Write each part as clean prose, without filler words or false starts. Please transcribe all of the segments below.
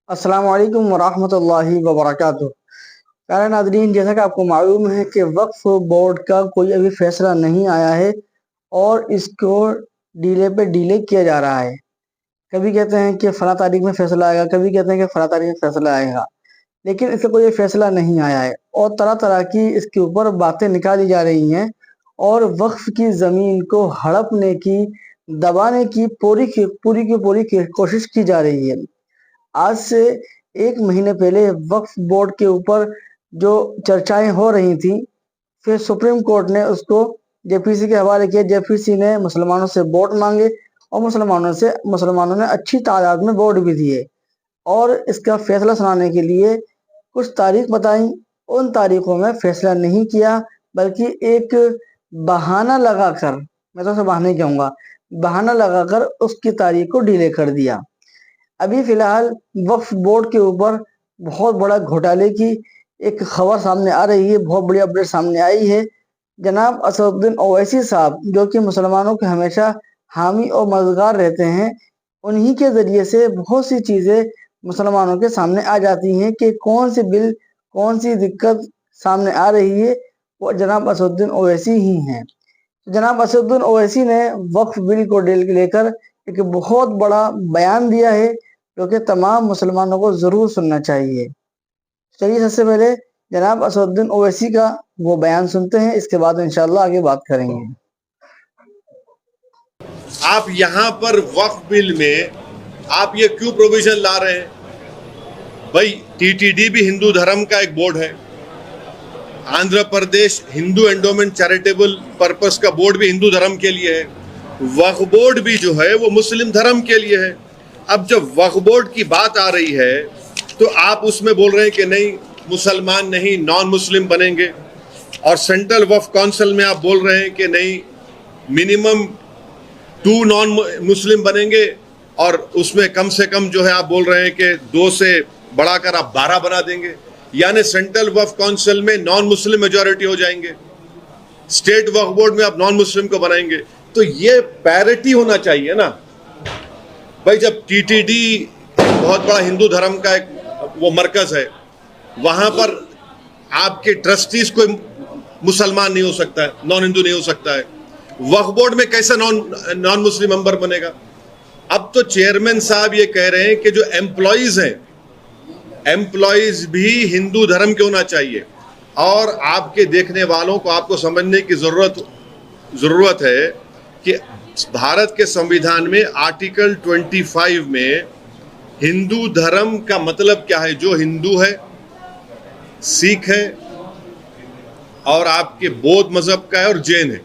अस्सलामु अलैकुम वरहमतुल्लाहि वबरकातुहू। प्यारे नाज़रीन, जैसा कि आपको मालूम है कि वक्फ बोर्ड का कोई अभी फैसला नहीं आया है और इसको डीले पे डीले किया जा रहा है। कभी कहते हैं कि फ़लाँ तारीख में फैसला आएगा, कभी कहते हैं कि फ़लाँ तारीख में फैसला आएगा, लेकिन इसका कोई फैसला नहीं आया है और तरह-तरह की इसके ऊपर बातें निकाली जा रही हैं और वक्फ की ज़मीन को हड़पने की, दबाने की पूरी की पूरी कोशिश की जा रही है। आज से 1 महीने पहले वक्फ बोर्ड के ऊपर जो चर्चाएँ हो रही थीं, फिर सुप्रीम कोर्ट ने उसको जेपीसी के हवाले किया। जेपीसी ने मुसलमानों से वोट माँगे और मुसलमानों ने अच्छी तादाद में वोट भी दिए और इसका फैसला सुनाने के लिए कुछ तारीख बताई। उन तारीखों में फैसला नहीं किया, बल्कि एक बहाना लगाकर, मैं तो उसे बहाना ही कहूँगा, बहाना लगाकर उसकी तारीख को डिले कर दिया। अभी फ़िलहाल वक्फ बोर्ड के ऊपर बहुत बड़ा घोटाले की एक खबर सामने आ रही है, बहुत बड़ी अपडेट सामने आई है। जनाब असदुद्दीन ओवैसी साहब, जो कि मुसलमानों के हमेशा हामी और मददगार रहते हैं, उन्हीं के ज़रिए से बहुत सी चीज़ें मुसलमानों के सामने आ जाती हैं कि कौन सी बिल, कौन सी दिक्कत सामने आ रही है, वो जनाब असदुद्दीन ओवैसी ही हैं। जनाब असदुद्दीन ओवैसी ने वक्फ बिल को लेकर एक बहुत बड़ा बयान दिया है, जो कि तमाम मुसलमानों को ज़रूर सुनना चाहिए। चलिए सबसे पहले जनाब असदुद्दीन ओवैसी का वो बयान सुनते हैं, इसके बाद इंशाअल्लाह आगे बात करेंगे। आप यहाँ पर वक्फ बिल में आप ये क्यों प्रोविजन ला रहे हैं? भाई टीटीडी भी हिंदू धर्म का एक बोर्ड है, Andhra Pradesh Hindu endowment charitable purpose का बोर्ड भी हिंदू धर्म के लिए है, वक्फ बोर्ड भी जो है वो मुस्लिम धर्म के लिए है। अब जब वक्फ बोर्ड की बात आ रही है तो आप उसमें बोल रहे हैं कि नहीं मुसलमान नहीं नॉन मुस्लिम बनेंगे, और सेंट्रल वक्फ काउंसिल में आप बोल रहे हैं कि नहीं मिनिमम 2 नॉन मुस्लिम बनेंगे, और उसमें कम से कम जो है आप बोल रहे हैं कि 2 से बढ़ाकर आप 12 बना देंगे, यानी सेंट्रल वक्फ काउंसिल में नॉन मुस्लिम मेजॉरिटी हो जाएंगे, स्टेट वक्फ बोर्ड में आप नॉन मुस्लिम को बनाएंगे। तो ये पैरिटी होना चाहिए ना भाई। जब टीटीडी बहुत बड़ा हिंदू धर्म का एक वो मरकज है, वहां पर आपके ट्रस्टीज कोई मुसलमान नहीं हो सकता है, नॉन हिंदू नहीं हो सकता है, वक्फ बोर्ड में कैसे नॉन मुस्लिम मेंबर बनेगा? अब तो चेयरमैन साहब ये कह रहे हैं कि जो एम्प्लॉइज हैं, एम्प्लॉइज भी हिंदू धर्म के होना चाहिए। और आपके देखने वालों को आपको समझने की जरूरत है कि भारत के संविधान में आर्टिकल 25 में हिंदू धर्म का मतलब क्या है? जो हिंदू है, सिख है और आपके बौद्ध मजहब का है और जैन है।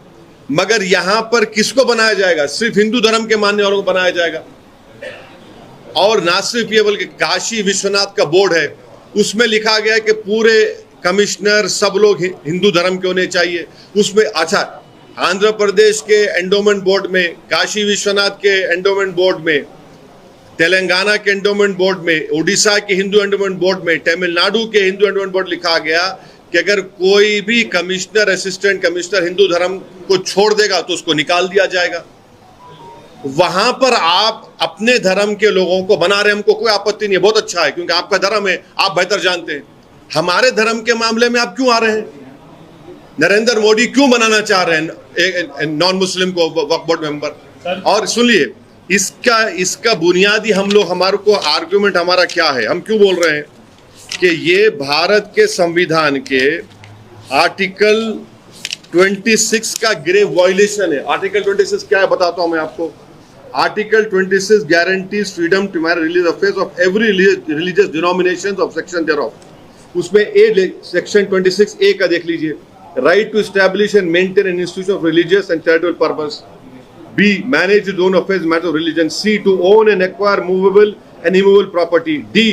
मगर यहां पर किसको बनाया जाएगा? सिर्फ हिंदू धर्म के मानने वालों को बनाया जाएगा। और ना सिर्फ ये बल्कि काशी विश्वनाथ का बोर्ड है, उसमें लिखा गया है कि पूरे कमिश्नर सब लोग हिंदू धर्म के होने चाहिए। उसमें अच्छा, आंध्र प्रदेश के एंडोमेंट बोर्ड में, काशी विश्वनाथ के एंडोमेंट बोर्ड में, तेलंगाना के एंडोमेंट बोर्ड में, उड़ीसा के हिंदू एंडोमेंट बोर्ड में, तमिलनाडु के हिंदू एंडोमेंट बोर्ड लिखा गया कि अगर कोई भी कमिश्नर, असिस्टेंट कमिश्नर हिंदू धर्म को छोड़ देगा तो उसको निकाल दिया जाएगा। वहां पर आप अपने धर्म के लोगों को बना रहे हैं, हमको कोई आपत्ति नहीं है, बहुत अच्छा है, क्योंकि आपका धर्म है, आप बेहतर जानते हैं। हमारे धर्म के मामले में आप क्यों आ रहे हैं? नरेंद्र मोदी क्यों बनाना चाह रहे हैं नॉन मुस्लिम को वक्फ बोर्ड मेंबर? और सुनिए, इसका बुनियादी हमारे को आर्गुमेंट हमारा क्या है? हम क्यों बोल रहे हैं कि ये भारत के संविधान के आर्टिकल 26 का ग्रेव वायलेशन है। आर्टिकल 26 क्या है बताता हूं मैं आपको। Article 26 guarantees freedom to marry religious affairs of every religious denominations of section thereof। उसमें ए सेक्शन 26A का देख लीजिए, right to establish and maintain an institution of religious and charitable purpose. B, manage its own affairs, matters of religion। C, to own and acquire movable and immovable property। D,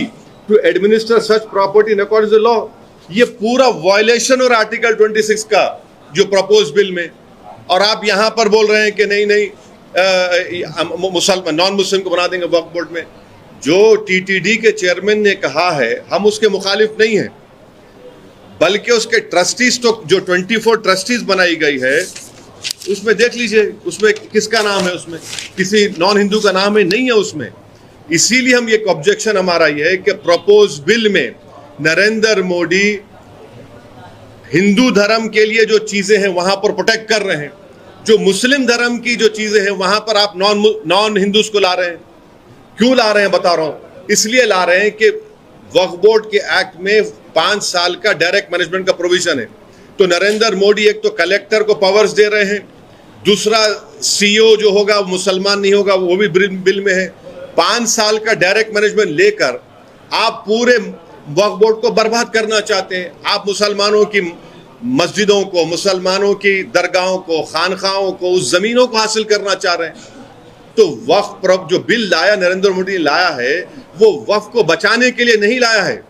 to administer such property in accordance with law। ये पूरा violation और article 26 का जो propose bill में, और आप यहां पर बोल रहे हैं कि नहीं मुसलमान नॉन मुस्लिम को बना देंगे वक्फ बोर्ड में। जो टीटीडी के चेयरमैन ने कहा है, हम उसके मुखालिफ नहीं हैं, बल्कि उसके ट्रस्टीज, तो जो 24 ट्रस्टीज बनाई गई है उसमें देख लीजिए, उसमें किसका नाम है? उसमें किसी नॉन हिंदू का नाम है? नहीं है उसमें। इसीलिए हम एक ऑब्जेक्शन हमारा यह है कि प्रपोज बिल में नरेंद्र मोदी हिंदू धर्म के लिए जो चीजें हैं वहां पर प्रोटेक्ट कर रहे हैं, जो मुस्लिम धर्म की जो चीजें हैं वहां पर आप नॉन हिंदूज को ला रहे हैं। क्यों ला रहे हैं बता रहा हूं, इसलिए ला रहे हैं कि वक्फ बोर्ड के एक्ट में 5 साल का डायरेक्ट मैनेजमेंट का प्रोविजन है। तो नरेंद्र मोदी एक तो कलेक्टर को पावर्स दे रहे हैं, दूसरा सीईओ जो होगा मुसलमान नहीं होगा, वो भी बिल में है। 5 साल का डायरेक्ट मैनेजमेंट लेकर आप पूरे वक्फ बोर्ड को बर्बाद करना चाहते हैं। आप मुसलमानों की मस्जिदों को, मुसलमानों की दरगाहों को, खानखाहों को, उस जमीनों को हासिल करना चाह रहे हैं। तो वक्फ जो बिल लाया नरेंद्र मोदी ने लाया है वो वक्फ को बचाने के लिए नहीं लाया है,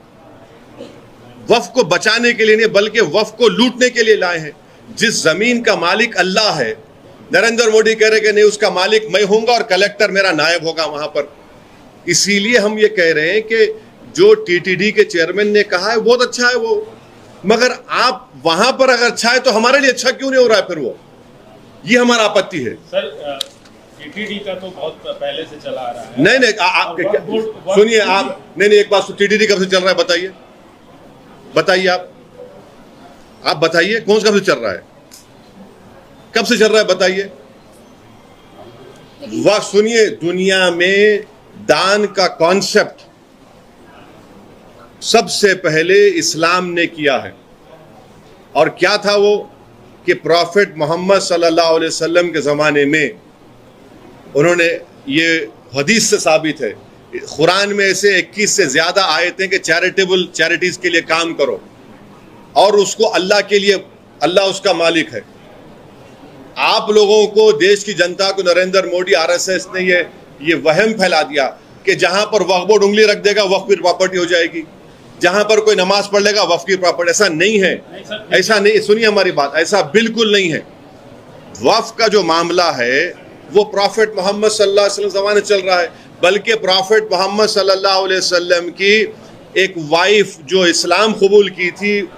वक्फ को बचाने के लिए नहीं बल्कि वक्फ को लूटने के लिए लाए हैं। जिस जमीन का मालिक अल्लाह है, नरेंद्र मोदी कह रहे कि नहीं उसका मालिक मैं होऊंगा और कलेक्टर मेरा नायब होगा वहां पर। इसीलिए हम ये कह रहे हैं कि जो टीटीडी के चेयरमैन ने कहा है बहुत अच्छा है वो, मगर आप वहां पर अगर अच्छा है तो हमारे लिए अच्छा क्यों नहीं हो रहा है फिर वो, ये हमारा आपत्ति है। सर टीटीडी का तो बहुत पहले से चला आ रहा है। नहीं सुनिए आप, नहीं एक बात, टीटीडी कब से चल रहा है बताइए, बताइए आप बताइए कौन सा कब से चल रहा है, कब से चल रहा है बताइए। वह सुनिए, दुनिया में दान का कॉन्सेप्ट सबसे पहले इस्लाम ने किया है, और क्या था वो कि प्रॉफिट मोहम्मद सल्लल्लाहु अलैहि वसल्लम के ज़माने में उन्होंने, ये हदीस से साबित है, कुरान में ऐसे 21 से ज़्यादा आयतें कि चैरिटीज़ के लिए काम करो और उसको अल्लाह के लिए, अल्लाह उसका मालिक है। आप लोगों को, देश की जनता को नरेंद्र मोदी आरएसएस ने ये वहम फैला दिया कि जहां पर वक्फ बोर्ड उंगली रख देगा वक्फ की प्रॉपर्टी हो जाएगी, जहां पर कोई नमाज पढ़ लेगा वक्फ की प्रॉपर्टी। ऐसा नहीं है, ऐसा नहीं, सुनिए हमारी बात, ऐसा बिल्कुल नहीं है। वक्फ का जो मामला है वो प्रॉफिट मोहम्मद सल्लल्लाहु अलैहि वसल्लम ज़माने चल रहा है, बल्कि प्रॉफिट मोहम्मद सल्लल्लाहु अलैहि वसल्लम की एक वाइफ जो इस्लाम कबूल की थी,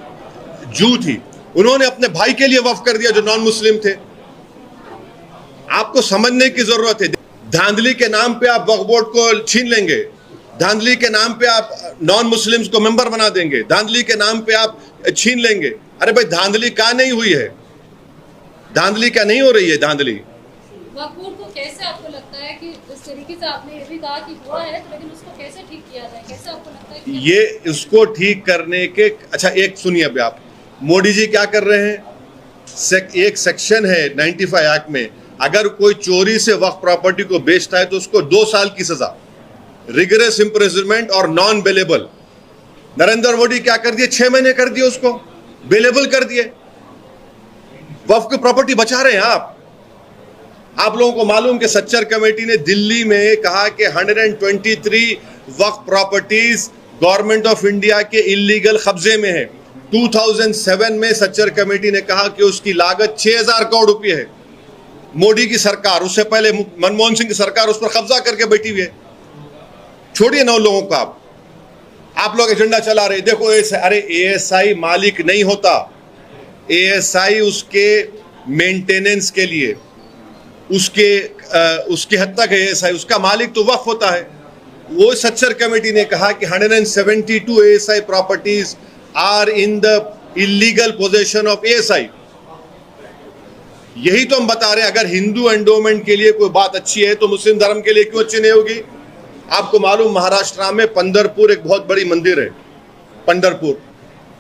जू थी, उन्होंने अपने भाई के लिए वक्फ कर दिया जो नॉन मुस्लिम थे। आपको समझने की जरूरत है। धांधली के नाम पे आप वक्फ बोर्ड को छीन लेंगे, धांधली के नाम पे आप नॉन मुस्लिम्स को मेंबर बना देंगे, धांधली के नाम पे आप छीन लेंगे। अरे भाई धांधली क्या नहीं हुई है, धांधली क्या नहीं हो रही है धांधली। वक्फ बोर्ड को कैसे आपको लगता है कि इस तरीके से, आपने ये भी कहा कि हुआ है, लेकिन उसको कैसे ठीक किया जाए, कैसे आपको लगता है कि ये इसको ठीक करने के, अच्छा एक सुनिए अभी आप, मोदी जी क्या कर रहे हैं, एक सेक्शन है 95 एक्ट में, अगर कोई चोरी से वक्फ प्रॉपर्टी को बेचता है तो उसको 2 साल की सजा, रिगरस इम्प्रिजनमेंट और नॉन बेलेबल। नरेंद्र मोदी क्या कर दिए, 6 महीने कर दिए, उसको बेलेबल कर दिए। वक्फ की प्रॉपर्टी बचा रहे हैं आप लोगों को मालूम कि सच्चर कमेटी ने दिल्ली में कहा कि 123 वक्फ प्रॉपर्टीज गवर्नमेंट ऑफ इंडिया के इलीगल कब्जे में है। 2007 में सच्चर कमेटी ने कहा कि उसकी लागत 6000 करोड़ रुपए है। मोदी की सरकार, उससे पहले मनमोहन सिंह की सरकार उस पर कब्जा करके बैठी हुई है। छोड़िए ना उन लोगों को, आप लोग एजेंडा चला रहे। देखो अरे एएसआई मालिक नहीं होता, एएसआई उसके मेंटेनेंस के लिए, उसके हद तक एएसआई, उसका मालिक तो वक्फ होता है। वो सच्चर कमेटी ने कहा कि 172 ASI properties are in the illegal possession of ASI. यही तो हम बता रहे हैं, अगर हिंदू एंडोमेंट के लिए कोई बात अच्छी है तो मुस्लिम धर्म के लिए क्यों अच्छी नहीं होगी। आपको मालूम महाराष्ट्र में पंढरपुर एक बहुत बड़ी मंदिर है, पंढरपुर,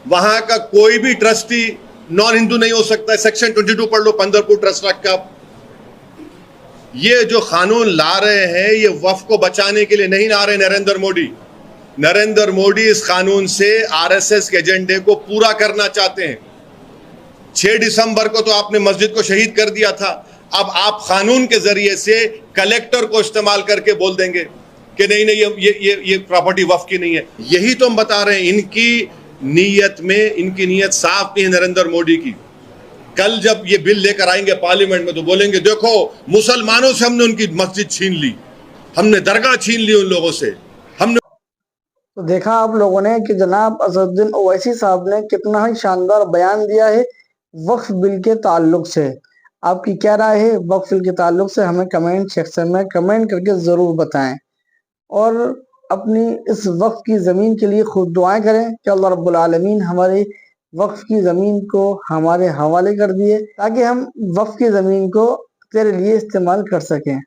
वहां का कोई भी ट्रस्टी नॉन हिंदू नहीं हो सकता है। सेक्शन 22 पढ़ लो पंढरपुर ट्रस्ट एक्ट का। ये जो कानून ला रहे हैं ये वक्फ को बचाने के लिए नहीं ला रहे नरेंद्र मोदी। नरेंद्र मोदी इस कानून से आरएसएस के एजेंडे को पूरा करना चाहते हैं। 6 दिसंबर को तो आपने मस्जिद को शहीद कर दिया था, अब आप कानून के जरिए से कलेक्टर को इस्तेमाल करके बोल देंगे कि नहीं नहीं ये प्रॉपर्टी वक्फ की नहीं है। यही तो हम बता रहे हैं, इनकी नीयत साफ नहीं है नरेंद्र मोदी की। कल जब ये बिल लेकर आएंगे पार्लियामेंट में तो बोलेंगे देखो मुसलमानों से हमने उनकी मस्जिद छीन ली, हमने दरगाह छीन ली उन लोगों से, हमने। तो देखा आप लोगों ने कि जनाब असदुद्दीन ओवैसी साहब ने कितना ही शानदार बयान दिया है वक्फ बिल के ताल्लुक से। आपकी क्या राय है वक्फ बिल के ताल्लुक से, हमें कमेंट सेक्शन में कमेंट करके जरूर बताएं। और अपनी इस वक्फ की ज़मीन के लिए खूब दुआएं करें कि अल्लाह रब्बुल आलमीन हमारे वक्फ की ज़मीन को हमारे हवाले कर दिए ताकि हम वक्फ की ज़मीन को तेरे लिए इस्तेमाल कर सकें।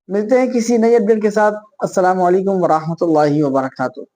मिलते हैं किसी नई अपडेट के साथ। अस्सलामु अलैकुम वरहमतुल्लाहि वबरकातुहू।